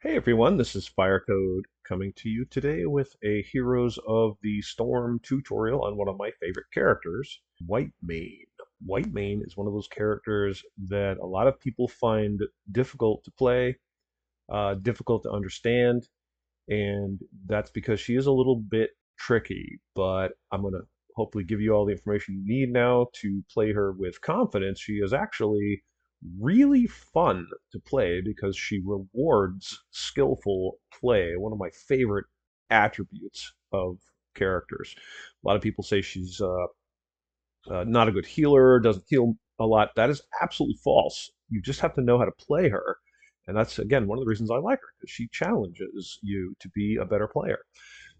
Hey everyone, this is Firecode coming to you today with a Heroes of the Storm tutorial on one of my favorite characters, Whitemane. Whitemane is one of those characters that a lot of people find difficult to play, difficult to understand, and that's because she is a little bit tricky, but I'm going to hopefully give you all the information you need now to play her with confidence. She is actually really fun to play because she rewards skillful play, one of my favorite attributes of characters. A lot of people say she's not a good healer, doesn't heal a lot. That is absolutely false. You just have to know how to play her. And that's, again, one of the reasons I like her, because she challenges you to be a better player.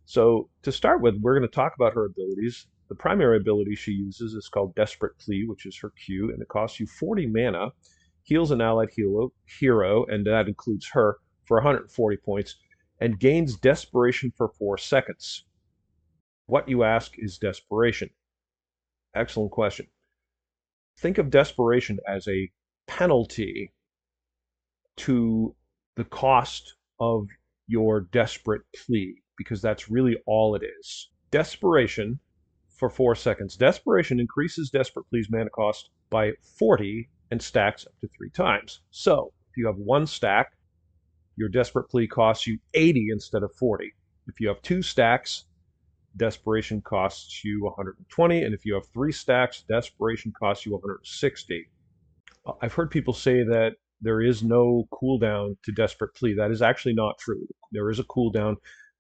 So, to start with, we're going to talk about her abilities. The primary ability she uses is called Desperate Plea, which is her Q, and it costs you 40 mana, heals an allied hero, and that includes her, for 140 points, and gains Desperation for 4 seconds. What, you ask, is Desperation? Excellent question. Think of Desperation as a penalty to the cost of your desperate plea, because that's really all it is. Desperation for 4 seconds. Desperation increases Desperate Plea's mana cost by 40 and stacks up to 3 times. So, if you have one stack, your Desperate Plea costs you 80 instead of 40. If you have two stacks, Desperation costs you 120, and if you have three stacks, Desperation costs you 160. I've heard people say that there is no cooldown to Desperate Plea. That is actually not true. There is a cooldown,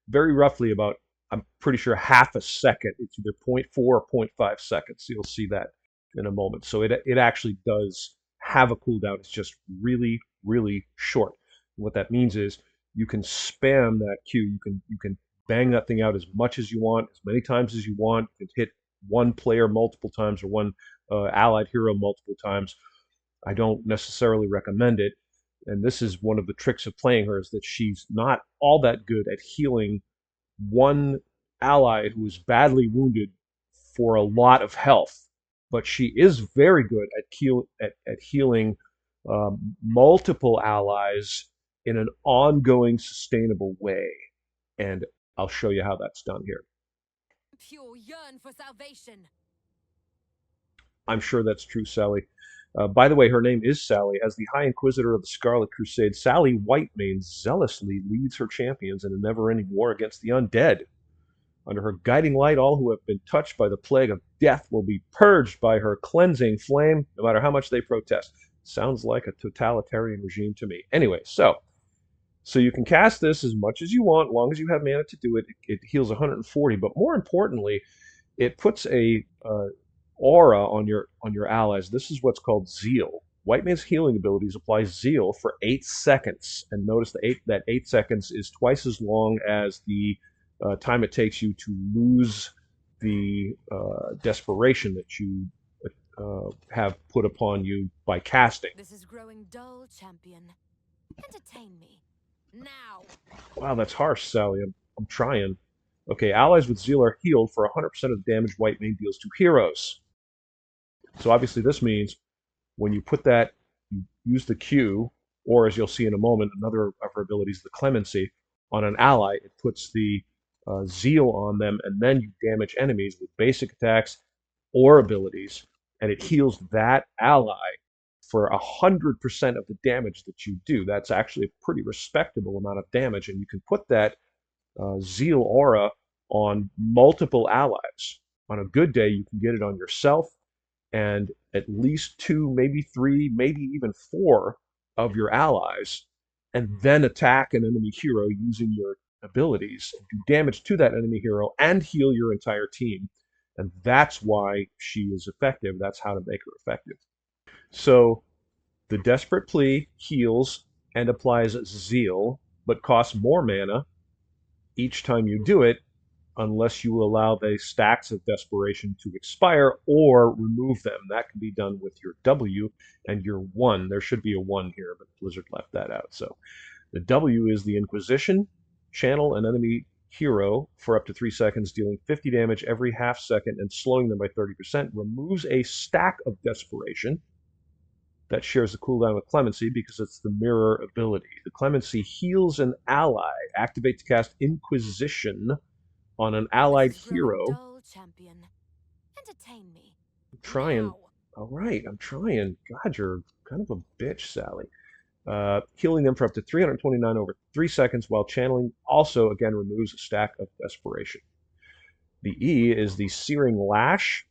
very roughly about, I'm pretty sure, half a second. It's either zero point 0.4 or zero point 0.5 seconds. You'll see that in a moment. So it actually does have a cooldown. It's just really, really short. And what that means is you can spam that Q. You can bang that thing out as much as you want, as many times as you want. You can hit one player multiple times or one allied hero multiple times. I don't necessarily recommend it. And this is one of the tricks of playing her, is that she's not all that good at healing one ally who is badly wounded for a lot of health. But she is very good at healing multiple allies in an ongoing, sustainable way. And I'll show you how that's done here. Pure yearn for salvation. I'm sure that's true, Sally. By the way, her name is Sally. As the High Inquisitor of the Scarlet Crusade, Sally Whitemane zealously leads her champions in a never-ending war against the undead. Under her guiding light, all who have been touched by the plague of death will be purged by her cleansing flame, no matter how much they protest. Sounds like a totalitarian regime to me. Anyway, so you can cast this as much as you want, as long as you have mana to do it. It heals 140, but more importantly, it puts a aura on your allies. This is what's called Zeal. Whitemane's healing abilities apply Zeal for 8 seconds, and notice that 8 seconds is twice as long as the time it takes you to lose the desperation that you have put upon you by casting. This is growing dull, champion. Entertain me. Now! Wow, that's harsh, Sally. I'm trying. Okay, allies with Zeal are healed for 100% of the damage Whitemane deals to heroes. So obviously this means when you put that, you use the Q, or as you'll see in a moment, another of her abilities, the Clemency, on an ally. It puts the Zeal on them, and then you damage enemies with basic attacks or abilities, and it heals that ally for 100% of the damage that you do. That's actually a pretty respectable amount of damage, and you can put that Zeal aura on multiple allies. On a good day, you can get it on yourself and at least two, maybe three, maybe even four of your allies, and then attack an enemy hero using your abilities, do damage to that enemy hero, and heal your entire team. And that's why she is effective. That's how to make her effective. So the Desperate Plea heals and applies Zeal, but costs more mana each time you do it, unless you allow the stacks of desperation to expire or remove them. That can be done with your W and your 1. There should be a 1 here, but Blizzard left that out. So the W is the Inquisition. Channel an enemy hero for up to 3 seconds, dealing 50 damage every half second and slowing them by 30%. Removes a stack of desperation. that shares the cooldown with Clemency because it's the mirror ability. The Clemency heals an ally. Activate to cast Inquisition on an This allied is growing hero. dull, champion. Entertain me. I'm trying. Now. All right, I'm trying. God, you're kind of a bitch, Sally. Healing them for up to 329 over 3 seconds while channeling also, again, removes a stack of Desperation. The E is the Searing Lash.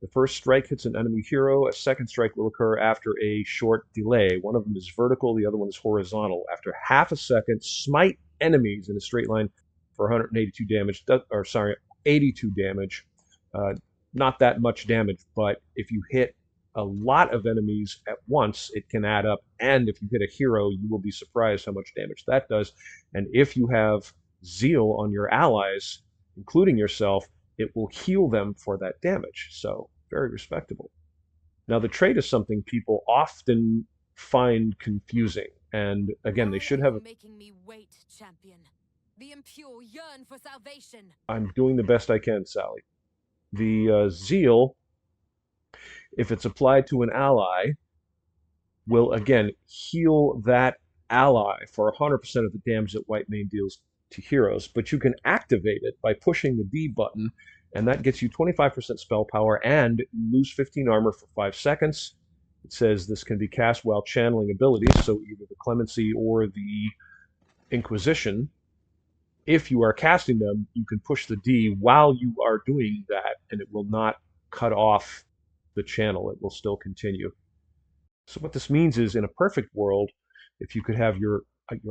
The first strike hits an enemy hero. A second strike will occur after a short delay. One of them is vertical, the other one is horizontal. After half a second, smite enemies in a straight line for 182 damage. Or sorry, 82 damage. Uh, Not that much damage, but if you hit a lot of enemies at once, it can add up. And if you hit a hero, you will be surprised how much damage that does. And if you have Zeal on your allies, including yourself, it will heal them for that damage. So, very respectable. Now, the trait is something people often find confusing. And again, they Why are should you have. making me wait, champion? The impure yearn for salvation. I'm doing the best I can, Sally. The Zeal, if it's applied to an ally, will again heal that ally for 100% of the damage that Whitemane deals to heroes. But you can activate it by pushing the D button, and that gets you 25% spell power, and you lose 15 armor for 5 seconds. It says this can be cast while channeling abilities, so either the Clemency or the Inquisition. If you are casting them, you can push the D while you are doing that, and it will not cut off the channel. It will still continue. So what this means is, in a perfect world, if you could have your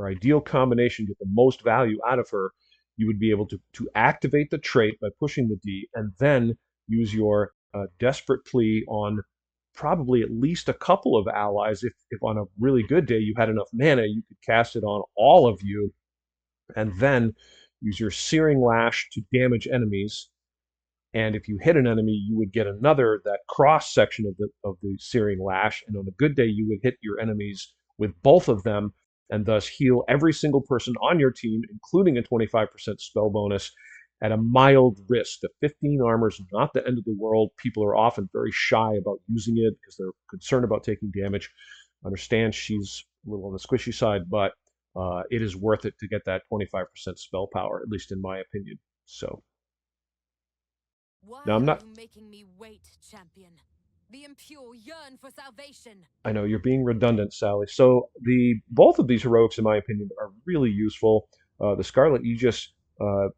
ideal combination, get the most value out of her, you would be able to activate the trait by pushing the D, and then use your desperate plea on probably at least a couple of allies. If on a really good day you had enough mana, you could cast it on all of you, and then use your Searing Lash to damage enemies, and if you hit an enemy, you would get another, that cross section of the Searing Lash, and on a good day, you would hit your enemies with both of them, and thus heal every single person on your team, including a 25% spell bonus, at a mild risk. The 15 armor is not the end of the world. People are often very shy about using it because they're concerned about taking damage. I understand she's a little on the squishy side, but it is worth it to get that 25% spell power, at least in my opinion. So. Now, Why I'm are not. you making me wait, champion? The impure yearn for salvation. I know you're being redundant, Sally. So the both of these heroics, in my opinion, are really useful. The Scarlet Aegis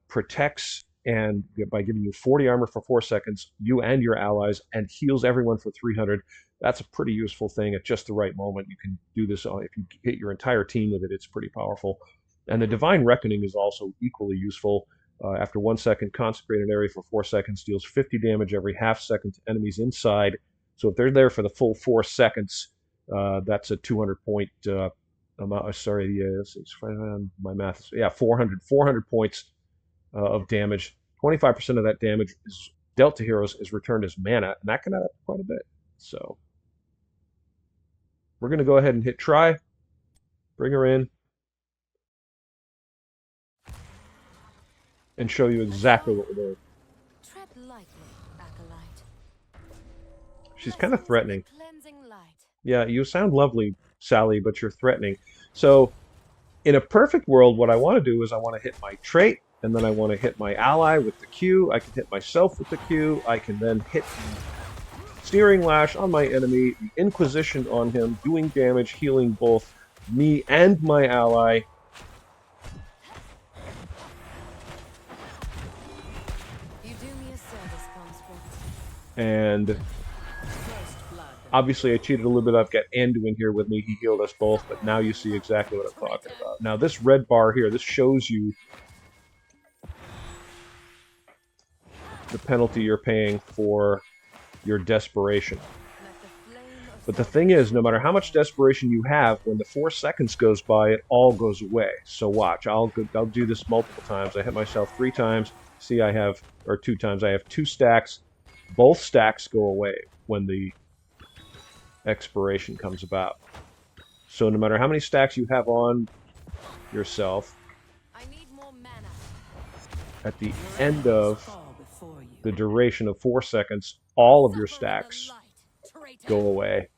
protects and by giving you 40 armor for 4 seconds, you and your allies, and heals everyone for 300. That's a pretty useful thing at just the right moment. You can do this if you hit your entire team with it. It's pretty powerful. And the Divine Reckoning is also equally useful. After 1 second, consecrate an area for 4 seconds, deals 50 damage every half second to enemies inside. So if they're there for the full 4 seconds, that's a 200 point amount. Sorry, my math. Yeah, 400 points of damage. 25% of that damage is dealt to heroes is returned as mana, and that can add up quite a bit. So we're going to go ahead and hit try. Bring her in and show you exactly what we're doing. Tread lightly, acolyte. She's kind of Blessings of the threatening. cleansing light. Yeah, you sound lovely, Sally, but you're threatening. So in a perfect world, what I want to do is I want to hit my trait, and then I want to hit my ally with the Q. I can hit myself with the Q. I can then hit the Searing Lash on my enemy, the Inquisition on him, doing damage, healing both me and my ally. You do me a service, conscript. And First blood. obviously I cheated a little bit. I've got Andu in here with me. He healed us both, but now you see exactly what I'm talking about. Now this red bar here, this shows you the penalty you're paying for your desperation. Let the flame of But the thing is, no matter how much salvation desperation you have, when the 4 seconds goes by, it all goes away. So watch, I'll do this multiple times. I hit myself 3 times. See, I have, or 2 times. I have 2 stacks. Both stacks go away when the expiration comes about. So no matter how many stacks you have on yourself, I need more mana. at the end of the duration of 4 seconds, all of your Suffer in the stacks light, go traitor. away.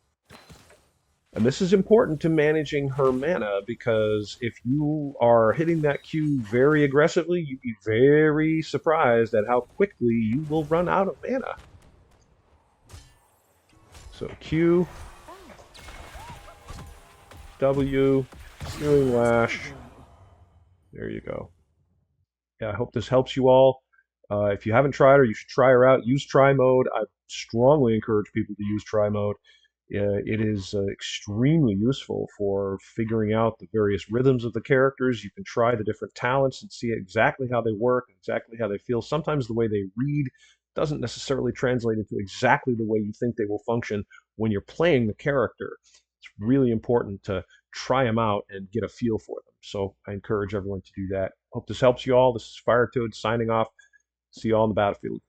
And this is important to managing her mana because if you are hitting that Q very aggressively, you'd be very surprised at how quickly you will run out of mana. So Q, Oh, W, Searing Lash. trouble. There you go. Yeah, I hope this helps you all. If you haven't tried her, you should try her out. Use try mode. I strongly encourage people to use try mode. It is extremely useful for figuring out the various rhythms of the characters. You can try the different talents and see exactly how they work, exactly how they feel. Sometimes the way they read doesn't necessarily translate into exactly the way you think they will function when you're playing the character. It's really important to try them out and get a feel for them. So I encourage everyone to do that. Hope this helps you all. This is Firetoad signing off. See you all on the battlefield.